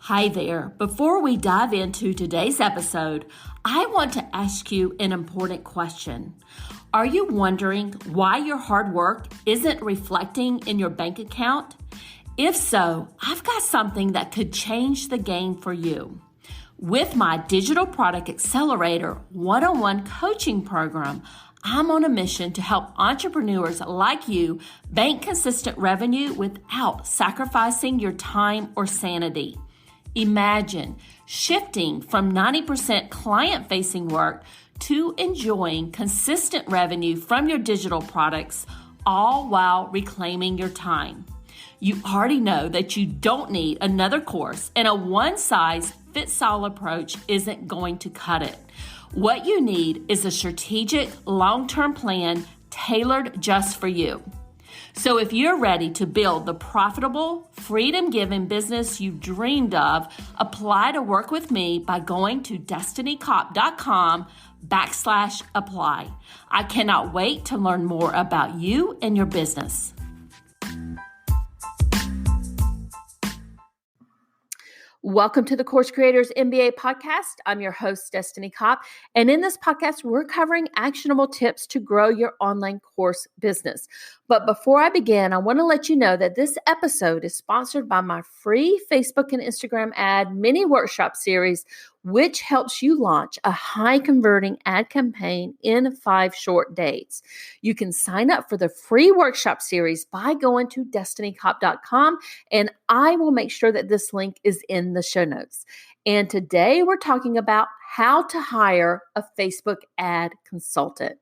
Hi there. Before we dive into today's episode, I want to ask you an important question. Are you wondering why your hard work isn't reflecting in your bank account? If so, I've got something that could change the game for you. With my Digital Product Accelerator one-on-one coaching program, I'm on a mission to help entrepreneurs like you bank consistent revenue without sacrificing your time or sanity. Imagine shifting from 90% client-facing work to enjoying consistent revenue from your digital products, all while reclaiming your time. You already know that you don't need another course, and a one-size-fits-all approach isn't going to cut it. What you need is a strategic, long-term plan tailored just for you. So if you're ready to build the profitable, freedom-giving business you've dreamed of, apply to work with me by going to destinycop.com/apply. I cannot wait to learn more about you and your business. Welcome to the Course Creators MBA podcast. I'm your host, Destiny Cop. And in this podcast, we're covering actionable tips to grow your online course business. But before I begin, I want to let you know that this episode is sponsored by my free Facebook and Instagram ad mini workshop series, which helps you launch a high converting ad campaign in 5 short days. You can sign up for the free workshop series by going to destinycop.com, and I will make sure that this link is in the show notes. And today we're talking about how to hire a Facebook ad consultant.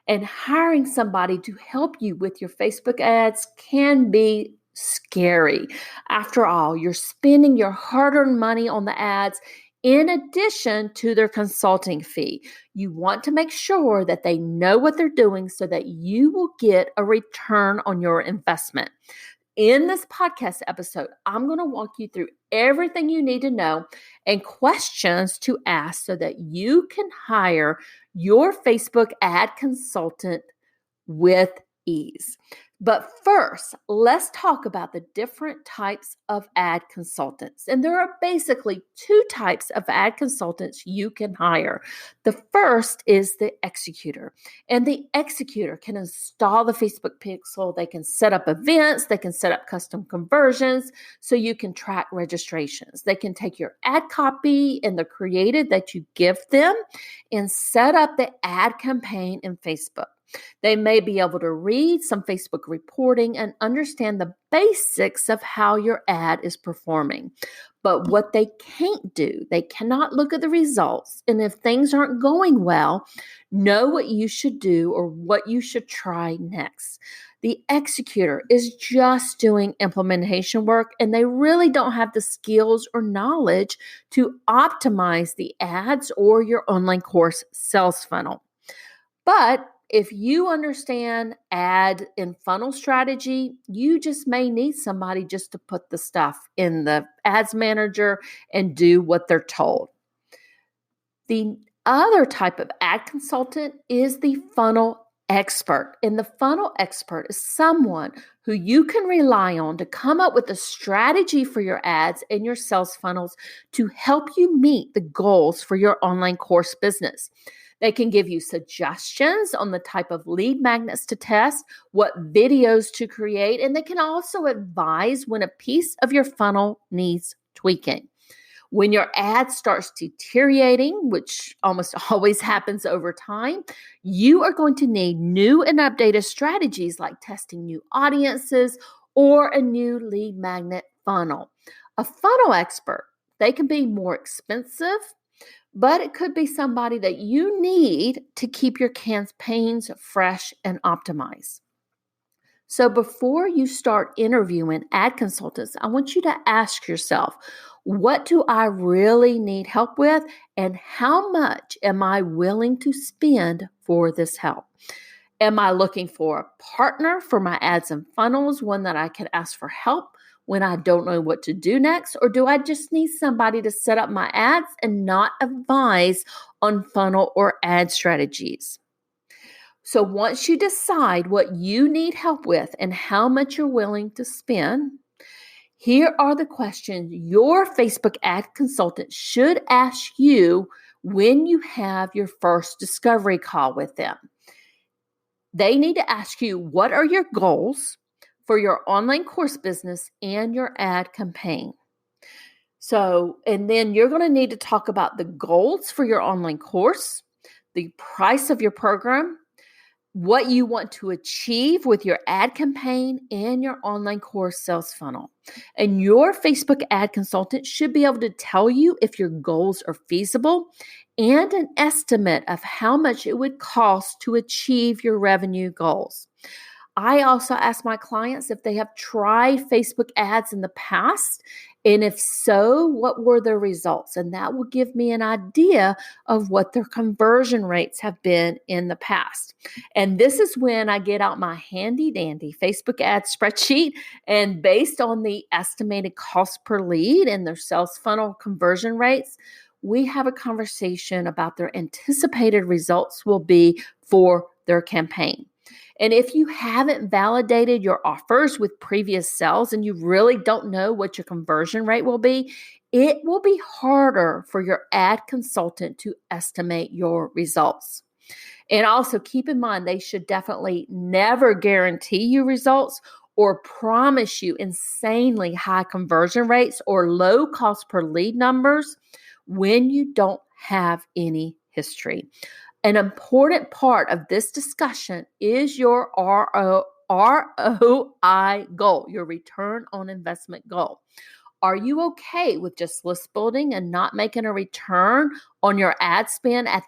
And hiring somebody to help you with your Facebook ads can be scary. After all, you're spending your hard-earned money on the ads in addition to their consulting fee. You want to make sure that they know what they're doing so that you will get a return on your investment. In this podcast episode, I'm going to walk you through everything you need to know and questions to ask so that you can hire your Facebook ad consultant with ease. But first, let's talk about the different types of ad consultants. And there are basically 2 types of ad consultants you can hire. The first is the executor. And the executor can install the Facebook pixel. They can set up events. They can set up custom conversions so you can track registrations. They can take your ad copy and the creative that you give them and set up the ad campaign in Facebook. They may be able to read some Facebook reporting and understand the basics of how your ad is performing. But what they can't do, they cannot look at the results. And if things aren't going well, know what you should do or what you should try next. The executor is just doing implementation work, and they really don't have the skills or knowledge to optimize the ads or your online course sales funnel. But if you understand ad and funnel strategy, you just may need somebody just to put the stuff in the ads manager and do what they're told. The other type of ad consultant is the funnel expert. And the funnel expert is someone who you can rely on to come up with a strategy for your ads and your sales funnels to help you meet the goals for your online course business. They can give you suggestions on the type of lead magnets to test, what videos to create, and they can also advise when a piece of your funnel needs tweaking. When your ad starts deteriorating, which almost always happens over time, you are going to need new and updated strategies like testing new audiences or a new lead magnet funnel. A funnel expert, they can be more expensive, but it could be somebody that you need to keep your campaigns fresh and optimized. So before you start interviewing ad consultants, I want you to ask yourself, what do I really need help with? And how much am I willing to spend for this help? Am I looking for a partner for my ads and funnels, one that I can ask for help when I don't know what to do next? Or do I just need somebody to set up my ads and not advise on funnel or ad strategies? So once you decide what you need help with and how much you're willing to spend, Here are the questions your Facebook ad consultant should ask you when you have your first discovery call with them. They need to ask you, what are your goals for your online course business and your ad campaign? And then you're going to need to talk about the goals for your online course, the price of your program, what you want to achieve with your ad campaign and your online course sales funnel. And your Facebook ad consultant should be able to tell you if your goals are feasible and an estimate of how much it would cost to achieve your revenue goals. I also ask my clients if they have tried Facebook ads in the past, and if so, what were their results? And that will give me an idea of what their conversion rates have been in the past. And this is when I get out my handy dandy Facebook ad spreadsheet, and based on the estimated cost per lead and their sales funnel conversion rates, we have a conversation about their anticipated results will be for their campaign. And if you haven't validated your offers with previous sales and you really don't know what your conversion rate will be, it will be harder for your ad consultant to estimate your results. And also keep in mind, they should definitely never guarantee you results or promise you insanely high conversion rates or low cost per lead numbers when you don't have any history. An important part of this discussion is your ROI goal, your return on investment goal. Are you okay with just list building and not making a return on your ad spend at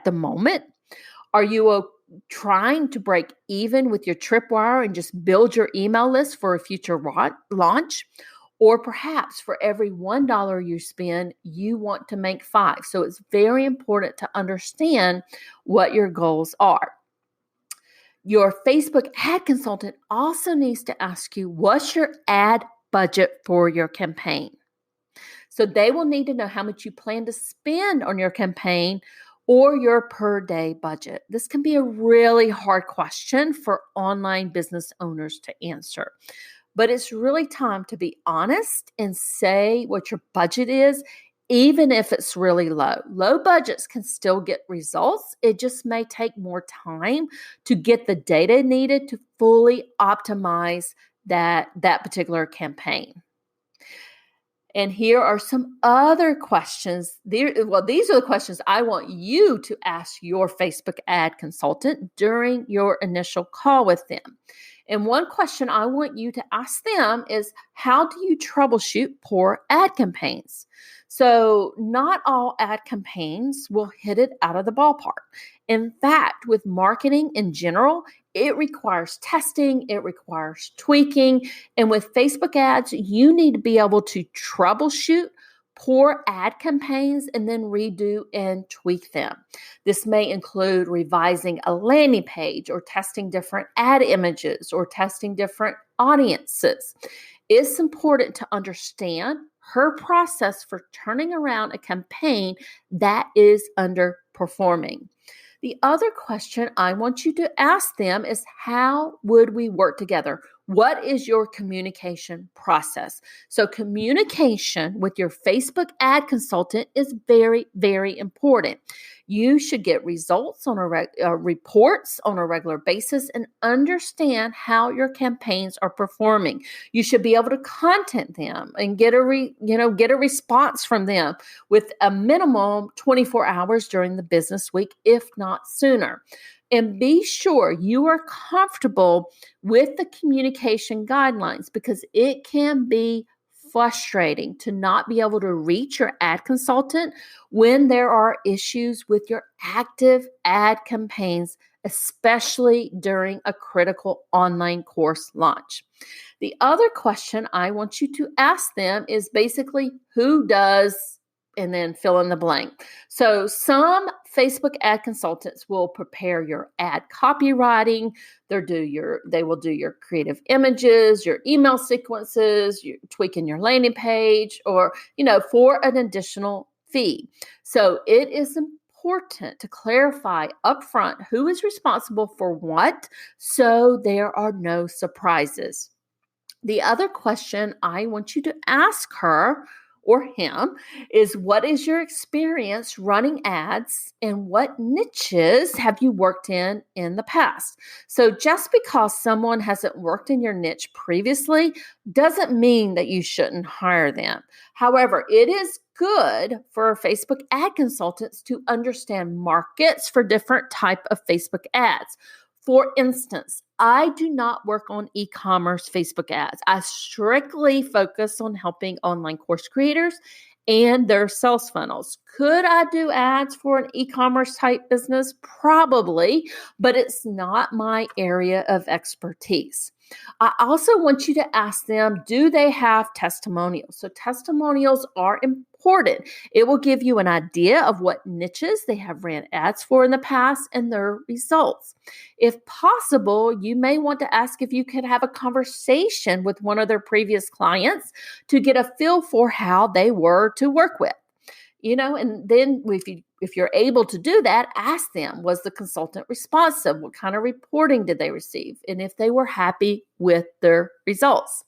the moment? Are you trying to break even with your tripwire and just build your email list for a future launch? Or perhaps for every $1 you spend, you want to make $5. So it's very important to understand what your goals are. Your Facebook ad consultant also needs to ask you, what's your ad budget for your campaign? So they will need to know how much you plan to spend on your campaign or your per day budget. This can be a really hard question for online business owners to answer. But it's really time to be honest and say what your budget is, even if it's really low. Low budgets can still get results. It just may take more time to get the data needed to fully optimize that particular campaign. And here are some other questions. These are the questions I want you to ask your Facebook ad consultant during your initial call with them. And one question I want you to ask them is, how do you troubleshoot poor ad campaigns? So not all ad campaigns will hit it out of the ballpark. In fact, with marketing in general, it requires testing, it requires tweaking. And with Facebook ads, you need to be able to troubleshoot poor ad campaigns and then redo and tweak them. This may include revising a landing page or testing different ad images or testing different audiences. It's important to understand her process for turning around a campaign that is underperforming. The other question I want you to ask them is, how would we work together? What is your communication process? So communication with your Facebook ad consultant is very, very important. You should get results on reports on a regular basis and understand how your campaigns are performing. You should be able to contact them and get a response from them with a minimum 24 hours during the business week, if not sooner. And be sure you are comfortable with the communication guidelines, because it can be frustrating to not be able to reach your ad consultant when there are issues with your active ad campaigns, especially during a critical online course launch. The other question I want you to ask them is basically, who does, and then fill in the blank. So some Facebook ad consultants will prepare your ad copywriting. They will do your creative images, your email sequences, you're tweaking your landing page, or, for an additional fee. So it is important to clarify upfront who is responsible for what, so there are no surprises. The other question I want you to ask her or him is, what is your experience running ads and what niches have you worked in the past? So just because someone hasn't worked in your niche previously doesn't mean that you shouldn't hire them. However, it is good for Facebook ad consultants to understand markets for different type of Facebook ads. For instance, I do not work on e-commerce Facebook ads. I strictly focus on helping online course creators and their sales funnels. Could I do ads for an e-commerce type business? Probably, but it's not my area of expertise. I also want you to ask them, do they have testimonials? So testimonials are important. It will give you an idea of what niches they have ran ads for in the past and their results. If possible, you may want to ask if you could have a conversation with one of their previous clients to get a feel for how they were to work with. And then if you're able to do that, ask them, was the consultant responsive? What kind of reporting did they receive? And if they were happy with their results.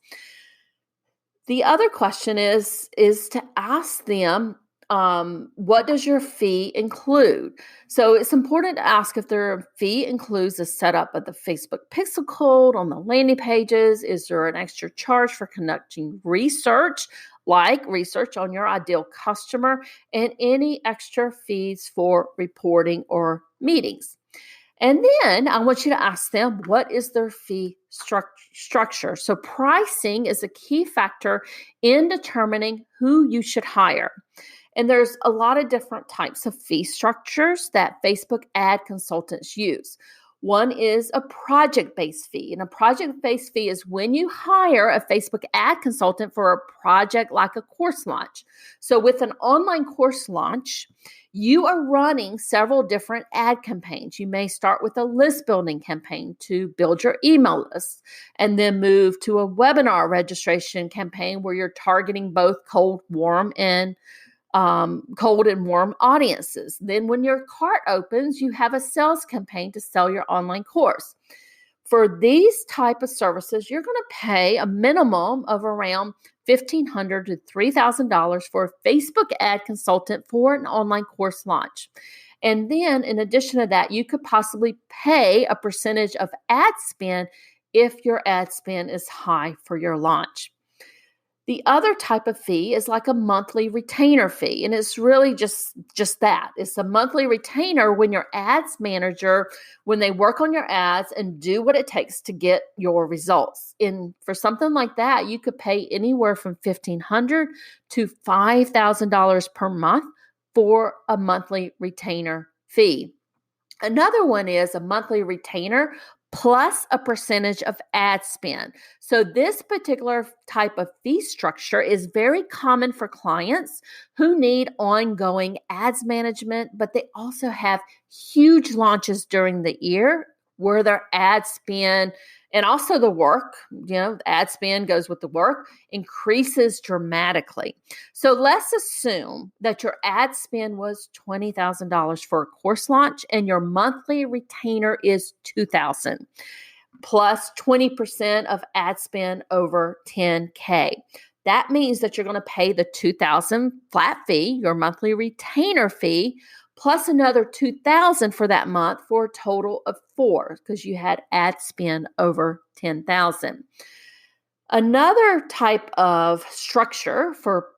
The other question is to ask them, what does your fee include? So it's important to ask if their fee includes the setup of the Facebook pixel code on the landing pages. Is there an extra charge for conducting research, like research on your ideal customer, and any extra fees for reporting or meetings? And then I want you to ask them, what is their fee structure? So pricing is a key factor in determining who you should hire. And there's a lot of different types of fee structures that Facebook ad consultants use. One is a project-based fee. And a project-based fee is when you hire a Facebook ad consultant for a project like a course launch. So with an online course launch, you are running several different ad campaigns. You may start with a list building campaign to build your email list, and then move to a webinar registration campaign where you're targeting both cold and warm audiences. Then when your cart opens, you have a sales campaign to sell your online course. For these type of services, you're going to pay a minimum of around $1,500 to $3,000 for a Facebook ad consultant for an online course launch. And then in addition to that, you could possibly pay a percentage of ad spend if your ad spend is high for your launch. The other type of fee is like a monthly retainer fee, and it's really just that. It's a monthly retainer when your ads manager, when they work on your ads and do what it takes to get your results. And for something like that, you could pay anywhere from $1,500 to $5,000 per month for a monthly retainer fee. Another one is a monthly retainer plus a percentage of ad spend. So this particular type of fee structure is very common for clients who need ongoing ads management, but they also have huge launches during the year where their ad spend and also the work, the ad spend goes with the work, increases dramatically. So let's assume that your ad spend was $20,000 for a course launch and your monthly retainer is $2,000 plus 20% of ad spend over $10K. That means that you're going to pay the $2,000 flat fee, your monthly retainer fee, plus another $2,000 for that month for a total of $4,000 because you had ad spend over $10,000. Another type of structure for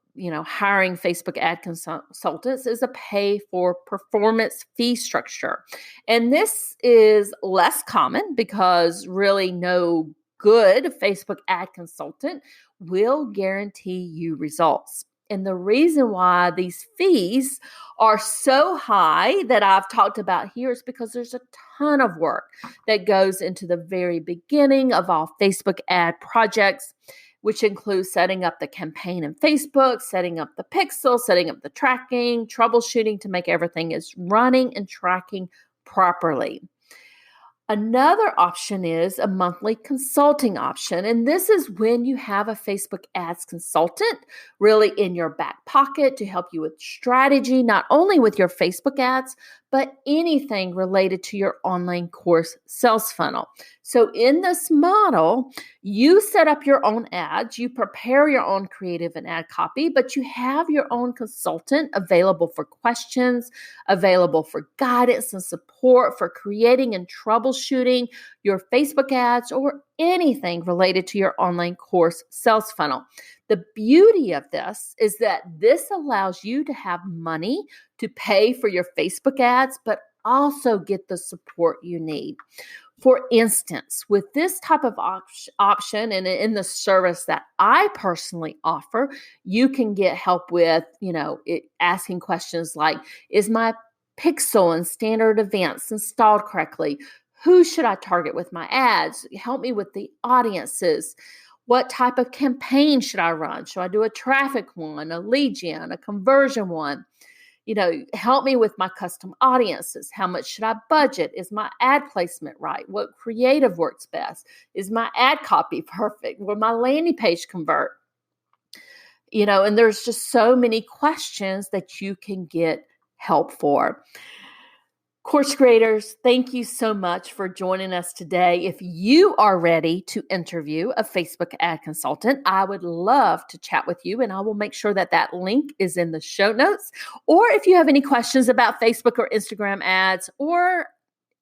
hiring Facebook ad consultants is a pay for performance fee structure. And this is less common because really no good Facebook ad consultant will guarantee you results. And the reason why these fees are so high that I've talked about here is because there's a ton of work that goes into the very beginning of all Facebook ad projects, which includes setting up the campaign in Facebook, setting up the pixel, setting up the tracking, troubleshooting to make everything is running and tracking properly. Another option is a monthly consulting option. And this is when you have a Facebook ads consultant really in your back pocket to help you with strategy, not only with your Facebook ads, but anything related to your online course sales funnel. So in this model, you set up your own ads, you prepare your own creative and ad copy, but you have your own consultant available for questions, available for guidance and support for creating and troubleshooting your Facebook ads or anything related to your online course sales funnel. The beauty of this is that this allows you to have money to pay for your Facebook ads, but also get the support you need. For instance, with this type of option and in the service that I personally offer, you can get help with, asking questions like, is my pixel and standard events installed correctly? Who should I target with my ads? Help me with the audiences. What type of campaign should I run? Should I do a traffic one, a lead gen, a conversion one? Help me with my custom audiences. How much should I budget? Is my ad placement right? What creative works best? Is my ad copy perfect? Will my landing page convert? And there's just so many questions that you can get help for. Course creators, thank you so much for joining us today. If you are ready to interview a Facebook ad consultant, I would love to chat with you, and I will make sure that that link is in the show notes. Or if you have any questions about Facebook or Instagram ads or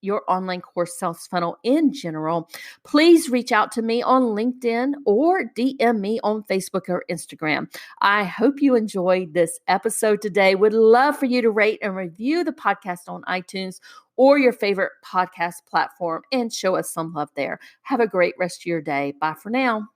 your online course sales funnel in general, please reach out to me on LinkedIn or DM me on Facebook or Instagram. I hope you enjoyed this episode today. Would love for you to rate and review the podcast on iTunes or your favorite podcast platform and show us some love there. Have a great rest of your day. Bye for now.